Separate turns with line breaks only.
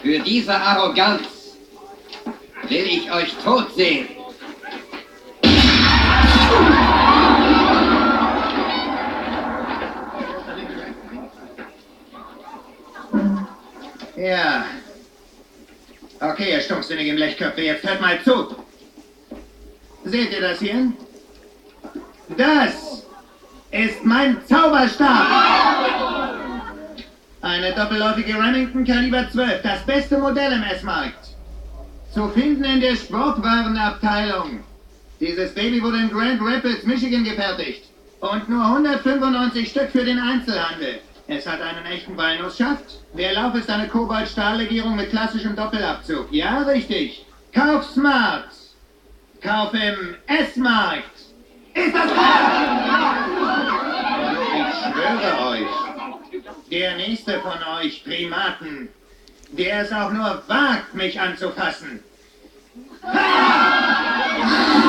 Für diese Arroganz will ich euch tot sehen.
Ja. Okay, ihr stumpfsinnigen Blechköpfe, jetzt hört mal zu. Seht ihr das hier? Das ist mein Zauberstab! Eine doppelläufige Remington Kaliber 12, das beste Modell im S-Markt. Zu finden in der Sportwarenabteilung. Dieses Baby wurde in Grand Rapids, Michigan gefertigt. Und nur 195 Stück für den Einzelhandel. Es hat einen echten Walnussschaft. Der Lauf ist eine Kobalt-Stahl-Legierung mit klassischem Doppelabzug. Ja, richtig. Kauf smart. Kauf im S-Markt. Ist das wahr? Und ich schwöre euch, der nächste von euch Primaten, der es auch nur wagt, mich anzufassen. Ha!